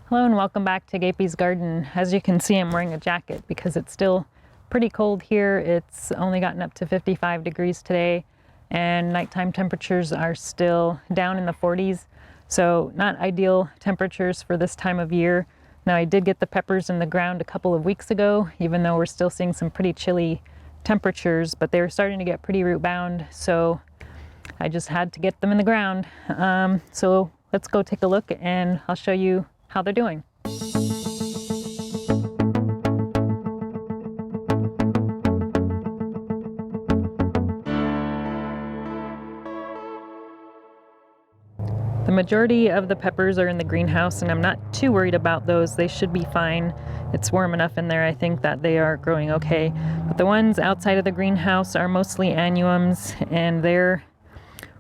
Hello and welcome back to Gapeys garden. As you can see, I'm wearing a jacket because it's still pretty cold here. It's only gotten up to 55 degrees today and nighttime temperatures are still down in the 40s. So not ideal temperatures for this time of year. Now I did get the peppers in the ground a couple of weeks ago, even though we're still seeing some pretty chilly temperatures, but they were starting to get pretty root bound. So I just had to get them in the ground. So let's go take a look and I'll show you how they're doing. The majority of the peppers are in the greenhouse and I'm not too worried about those. They should be fine. It's warm enough in there, I think, that they are growing okay. But the ones outside of the greenhouse are mostly annuums and they're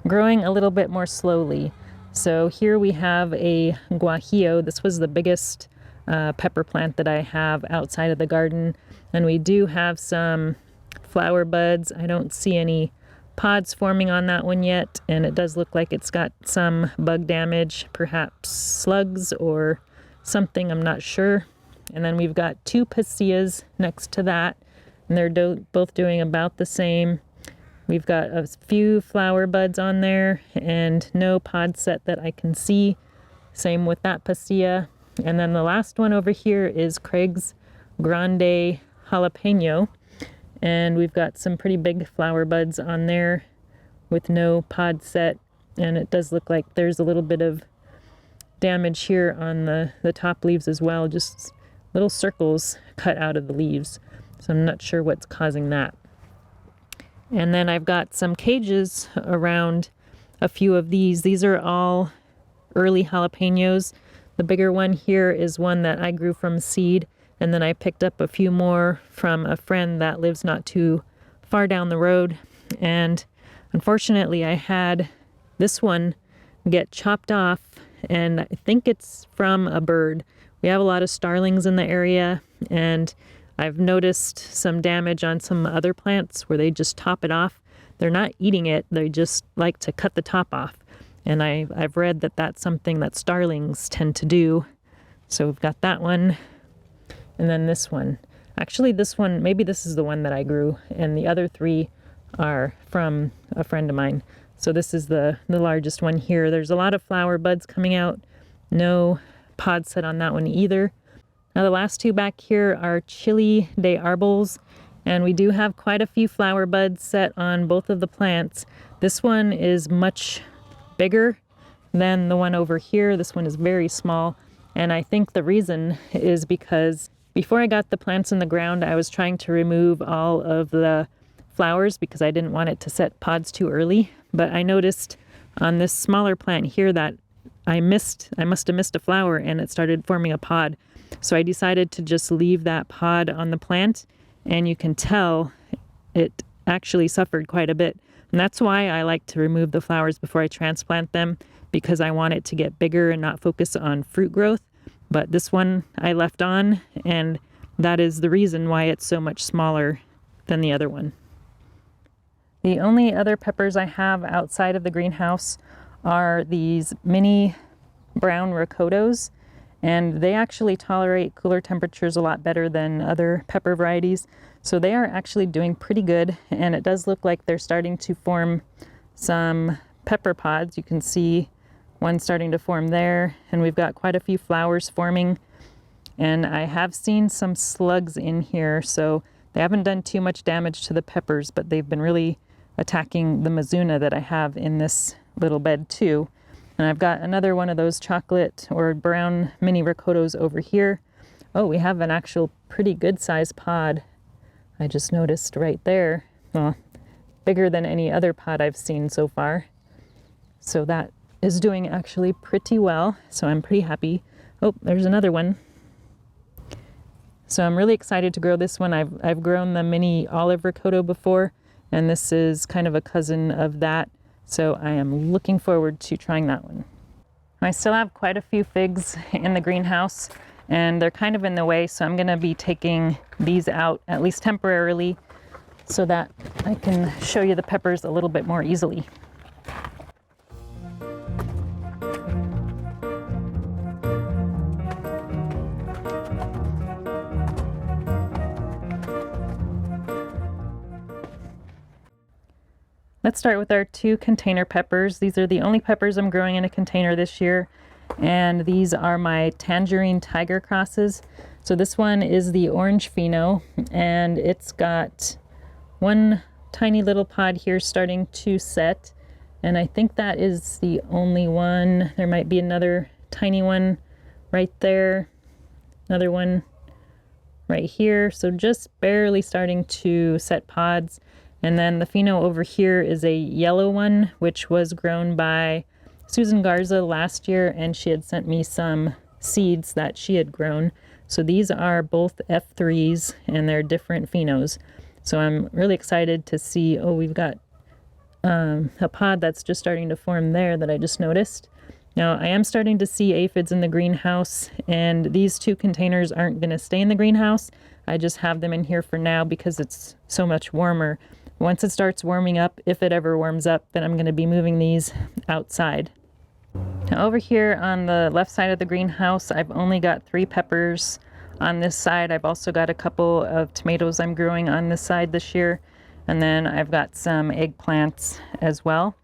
growing a little bit more slowly. So here we have a guajillo. This was the biggest pepper plant that I have outside of the garden. And we do have some flower buds. I don't see any pods forming on that one yet. And it does look like it's got some bug damage, perhaps slugs or something, I'm not sure. And then we've got two pastillas next to that. And they're both doing about the same. We've got a few flower buds on there and no pod set that I can see. Same with that pastilla. And then the last one over here is Craig's Grande Jalapeno. And we've got some pretty big flower buds on there with no pod set. And it does look like there's a little bit of damage here on the top leaves as well. Just little circles cut out of the leaves. So I'm not sure what's causing that. And then I've got some cages around a few of these. These are all early jalapenos. The bigger one here is one that I grew from seed, and then I picked up a few more from a friend that lives not too far down the road. And unfortunately, I had this one get chopped off, and I think it's from a bird. We have a lot of starlings in the area, and I've noticed some damage on some other plants where they just top it off. They're not eating it, they just like to cut the top off. And I've read that that's something that starlings tend to do. So we've got that one, and then this one. Actually, this one, maybe this is the one that I grew, and the other three are from a friend of mine. So this is the largest one here. There's a lot of flower buds coming out. No pod set on that one either. Now the last two back here are Chili de Arbos, and we do have quite a few flower buds set on both of the plants. This one is much bigger than the one over here. This one is very small, and I think the reason is because before I got the plants in the ground, I was trying to remove all of the flowers because I didn't want it to set pods too early. But I noticed on this smaller plant here that I must have missed a flower and it started forming a pod. So I decided to just leave that pod on the plant, and you can tell it actually suffered quite a bit. And that's why I like to remove the flowers before I transplant them, because I want it to get bigger and not focus on fruit growth. But this one I left on, and that is the reason why it's so much smaller than the other one. The only other peppers I have outside of the greenhouse are these mini brown rocotos. And they actually tolerate cooler temperatures a lot better than other pepper varieties. So they are actually doing pretty good. And it does look like they're starting to form some pepper pods. You can see one starting to form there. And we've got quite a few flowers forming. And I have seen some slugs in here. So they haven't done too much damage to the peppers, but they've been really attacking the mizuna that I have in this little bed too. And I've got another one of those chocolate or brown mini rocotos over here. Oh, we have an actual pretty good sized pod. I just noticed right there. Well, bigger than any other pod I've seen so far. So that is doing actually pretty well. So I'm pretty happy. Oh, there's another one. So I'm really excited to grow this one. I've grown the mini olive rocoto before, and this is kind of a cousin of that. So I am looking forward to trying that one. I still have quite a few figs in the greenhouse, and they're kind of in the way, so I'm gonna be taking these out, at least temporarily, so that I can show you the peppers a little bit more easily. Let's start with our 2 container peppers. These are the only peppers I'm growing in a container this year, and these are my Tangerine Tiger crosses. So this one is the orange pheno, and it's got one tiny little pod here starting to set, and I think that is the only one. There might be another tiny one right there, another one right here, so just barely starting to set pods. And then the pheno over here is a yellow one, which was grown by Susan Garza last year, and she had sent me some seeds that she had grown. So these are both F3s, and they're different phenos. So I'm really excited to see, oh, we've got a pod that's just starting to form there that I just noticed. Now, I am starting to see aphids in the greenhouse, and these 2 containers aren't going to stay in the greenhouse. I just have them in here for now because it's so much warmer. Once it starts warming up, if it ever warms up, then I'm going to be moving these outside. Now, over here on the left side of the greenhouse, I've only got 3 peppers on this side. I've also got a couple of tomatoes I'm growing on this side this year, and then I've got some eggplants as well.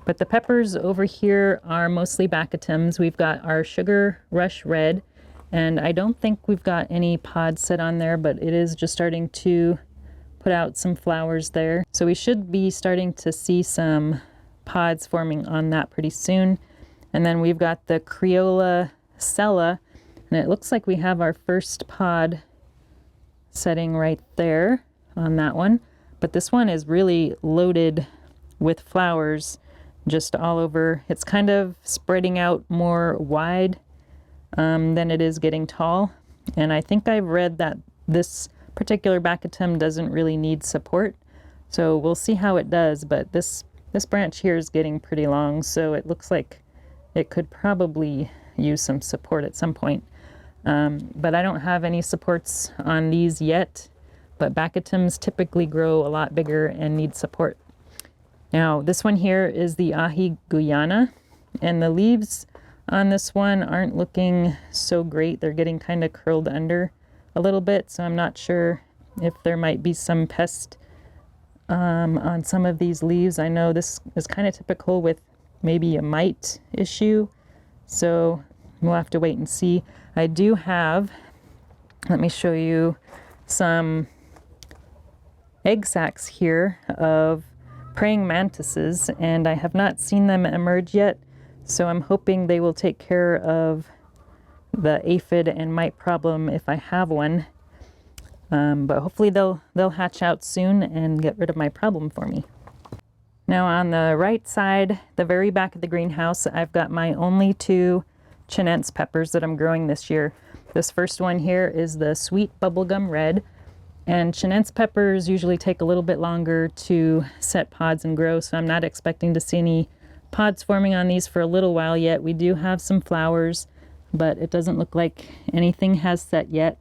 But the peppers over here are mostly Baccatums. We've got our Sugar Rush Red, and I don't think we've got any pods set on there, but it is just starting to put out some flowers there. So we should be starting to see some pods forming on that pretty soon. And then we've got the Criolla Sella, and it looks like we have our first pod setting right there on that one. But this one is really loaded with flowers just all over. It's kind of spreading out more wide than it is getting tall. And I think I've read that this particular Baccatum doesn't really need support. So we'll see how it does, but this branch here is getting pretty long, so it looks like it could probably use some support at some point. But I don't have any supports on these yet, but Baccatums typically grow a lot bigger and need support. Now, this one here is the Ahi Guyana, and the leaves on this one aren't looking so great. They're getting kind of curled under a little bit, so I'm not sure if there might be some pest on some of these leaves. I know this is kind of typical with maybe a mite issue, so we'll have to wait and see. I do have, let me show you some egg sacs here of praying mantises, and I have not seen them emerge yet, so I'm hoping they will take care of the aphid and mite problem if I have one. But hopefully they'll hatch out soon and get rid of my problem for me. Now on the right side, the very back of the greenhouse, I've got my only 2 Chinense peppers that I'm growing this year. This first one here is the Sweet Bubblegum Red, and Chinense peppers usually take a little bit longer to set pods and grow, so I'm not expecting to see any pods forming on these for a little while yet. We do have some flowers, but it doesn't look like anything has set yet.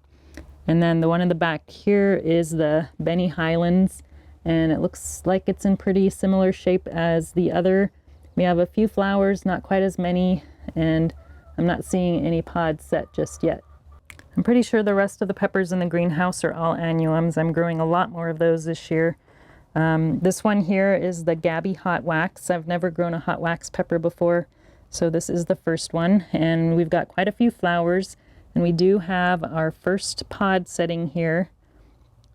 And then the one in the back here is the Benny Highlands, and it looks like it's in pretty similar shape as the other. We have a few flowers, not quite as many, and I'm not seeing any pods set just yet. I'm pretty sure the rest of the peppers in the greenhouse are all annuums. I'm growing a lot more of those this year. This one here is the Gaby Hot Wax. I've never grown a hot wax pepper before, so this is the first one, and we've got quite a few flowers, and we do have our first pod setting here,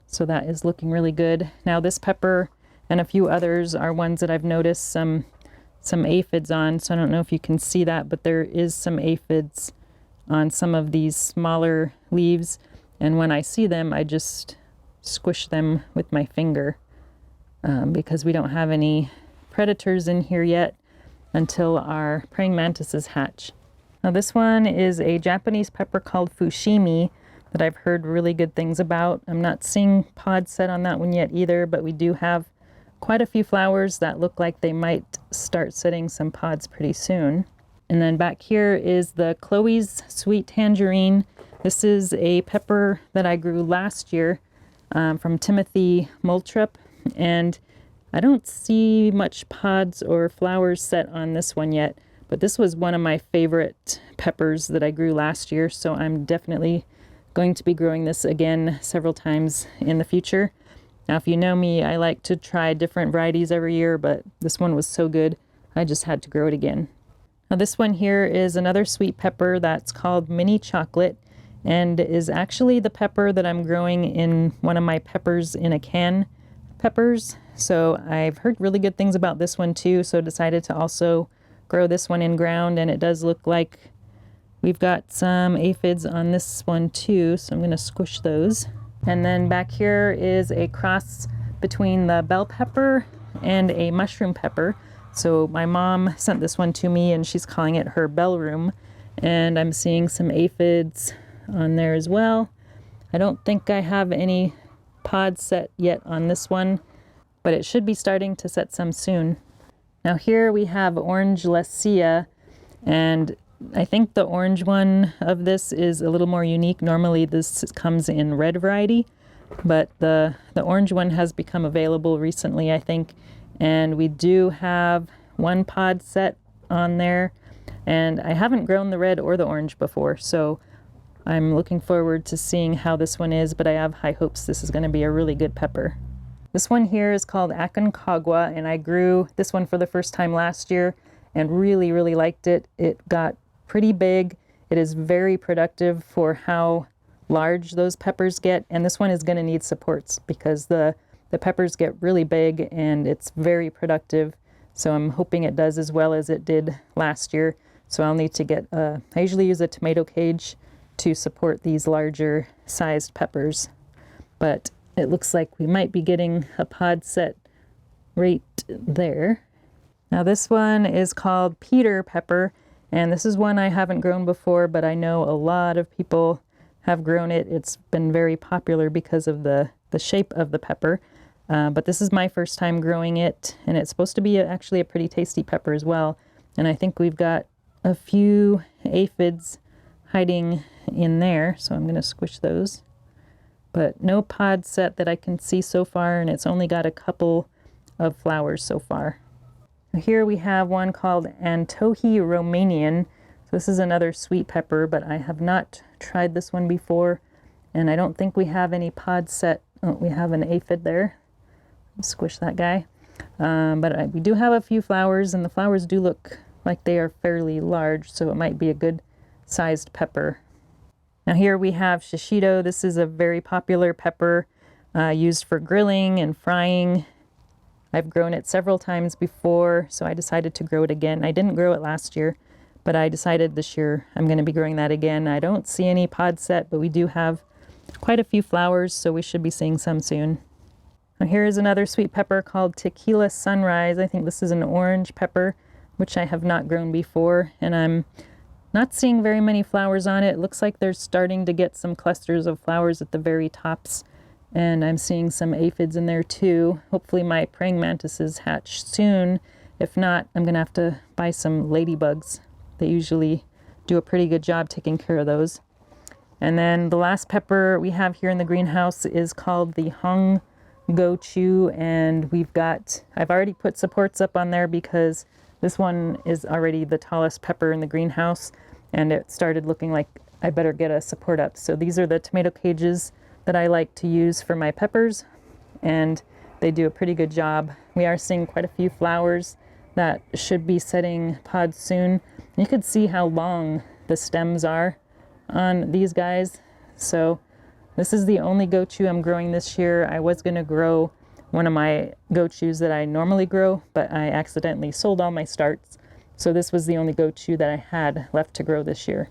so that is looking really good. Now this pepper and a few others are ones that I've noticed some aphids on, so I don't know if you can see that, but there is some aphids on some of these smaller leaves, and when I see them I just squish them with my finger because we don't have any predators in here yet until our praying mantises hatch. Now this one is a Japanese pepper called Fushimi that I've heard really good things about. I'm not seeing pods set on that one yet either, but we do have quite a few flowers that look like they might start setting some pods pretty soon. And then back here is the Chloe's Sweet Tangerine. This is a pepper that I grew last year from Timothy Moultrup, and I don't see much pods or flowers set on this one yet, but this was one of my favorite peppers that I grew last year, so I'm definitely going to be growing this again several times in the future. Now, if you know me, I like to try different varieties every year, but this one was so good, I just had to grow it again. Now, this one here is another sweet pepper that's called Mini Chocolate, and is actually the pepper that I'm growing in one of my peppers in a can peppers. So I've heard really good things about this one too, so decided to also grow this one in ground, and it does look like we've got some aphids on this one too, so I'm going to squish those. And then back here is a cross between the bell pepper and a mushroom pepper. So my mom sent this one to me, and she's calling it her bell room, and I'm seeing some aphids on there as well. I don't think I have any pods set yet on this one, but it should be starting to set some soon. Now here we have orange Lecia, and I think the orange one of this is a little more unique. Normally this comes in red variety, but the orange one has become available recently, I think, and we do have one pod set on there, and I haven't grown the red or the orange before, so I'm looking forward to seeing how this one is, but I have high hopes this is going to be a really good pepper. This one here is called Aconcagua, and I grew this one for the first time last year and really, really liked it. It got pretty big. It is very productive for how large those peppers get, and this one is going to need supports because the peppers get really big and it's very productive. So I'm hoping it does as well as it did last year. So I'll need to get I usually use a tomato cage to support these larger sized peppers, but it looks like we might be getting a pod set right there. Now this one is called Peter pepper, and this is one I haven't grown before, but I know a lot of people have grown it. It's been very popular because of the shape of the pepper, but this is my first time growing it, and it's supposed to be actually a pretty tasty pepper as well. And I think we've got a few aphids hiding in there, so I'm going to squish those. But no pod set that I can see so far, and it's only got a couple of flowers so far. Here we have one called Antohi Romanian. So this is another sweet pepper, but I have not tried this one before, and I don't think we have any pod set. Oh, we have an aphid there. Squish that guy. But we do have a few flowers, and the flowers do look like they are fairly large, so it might be a good sized pepper. Now here we have shishito. This is a very popular pepper used for grilling and frying. I've grown it several times before, so I decided to grow it again. I didn't grow it last year, but I decided this year I'm going to be growing that again. I don't see any pod set, but we do have quite a few flowers, so we should be seeing some soon. Now here is another sweet pepper called Tequila Sunrise. I think this is an orange pepper, which I have not grown before, and I'm not seeing very many flowers on it. It looks like they're starting to get some clusters of flowers at the very tops, and I'm seeing some aphids in there too. Hopefully my praying mantises hatch soon. If not, I'm gonna have to buy some ladybugs. They usually do a pretty good job taking care of those. And then the last pepper we have here in the greenhouse is called the Hong Go Chu, and I've already put supports up on there because this one is already the tallest pepper in the greenhouse, and it started looking like I better get a support up. So these are the tomato cages that I like to use for my peppers, and they do a pretty good job. We are seeing quite a few flowers that should be setting pods soon. You could see how long the stems are on these guys. So this is the only gochu I'm growing this year. I was going to grow one of my gochus that I normally grow, but I accidentally sold all my starts. So this was the only gochu that I had left to grow this year.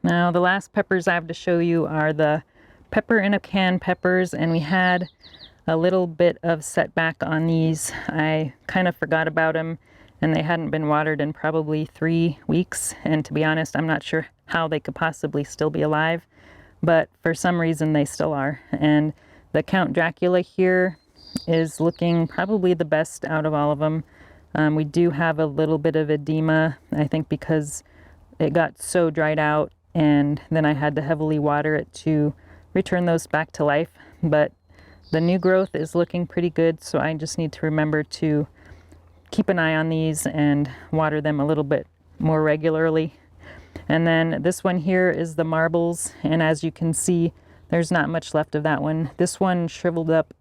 Now the last peppers I have to show you are the pepper in a can peppers, and we had a little bit of setback on these. I kind of forgot about them, and they hadn't been watered in probably 3 weeks, and to be honest, I'm not sure how they could possibly still be alive, but for some reason they still are. And the Count Dracula here is looking probably the best out of all of them. We do have a little bit of edema, I think because it got so dried out, and then I had to heavily water it to return those back to life. But the new growth is looking pretty good, so I just need to remember to keep an eye on these and water them a little bit more regularly. And then this one here is the marbles, and as you can see, there's not much left of that one. This one shriveled up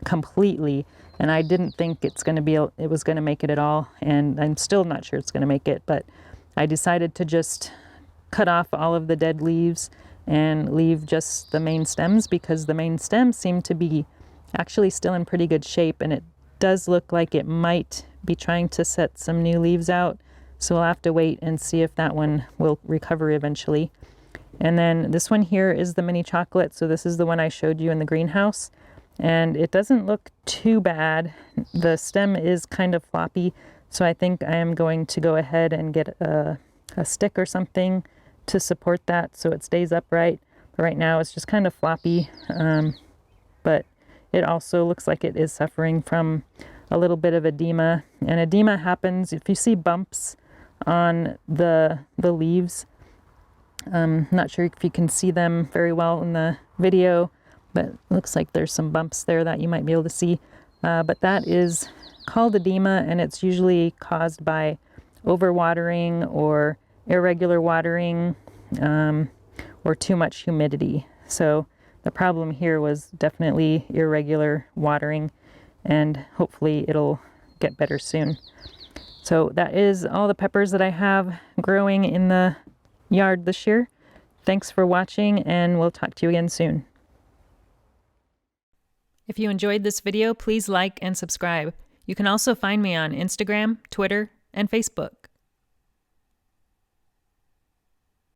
completely, and I didn't think it was going to make it at all, and I'm still not sure it's going to make it, but I decided to just cut off all of the dead leaves and leave just the main stems, because the main stems seem to be actually still in pretty good shape, and it does look like it might be trying to set some new leaves out. So we'll have to wait and see if that one will recover eventually. And then this one here is the mini chocolate. So this is the one I showed you in the greenhouse, and it doesn't look too bad. The stem is kind of floppy, so I think I am going to go ahead and get a stick or something to support that so it stays upright. But right now it's just kind of floppy, but it also looks like it is suffering from a little bit of edema. And edema happens if you see bumps on the leaves. Not sure if you can see them very well in the video, but it looks like there's some bumps there that you might be able to see. But that is called edema, and it's usually caused by overwatering or irregular watering, or too much humidity. So the problem here was definitely irregular watering, and hopefully it'll get better soon. So that is all the peppers that I have growing in the yard this year. Thanks for watching, and we'll talk to you again soon. If you enjoyed this video, please like and subscribe. You can also find me on Instagram, Twitter, and Facebook.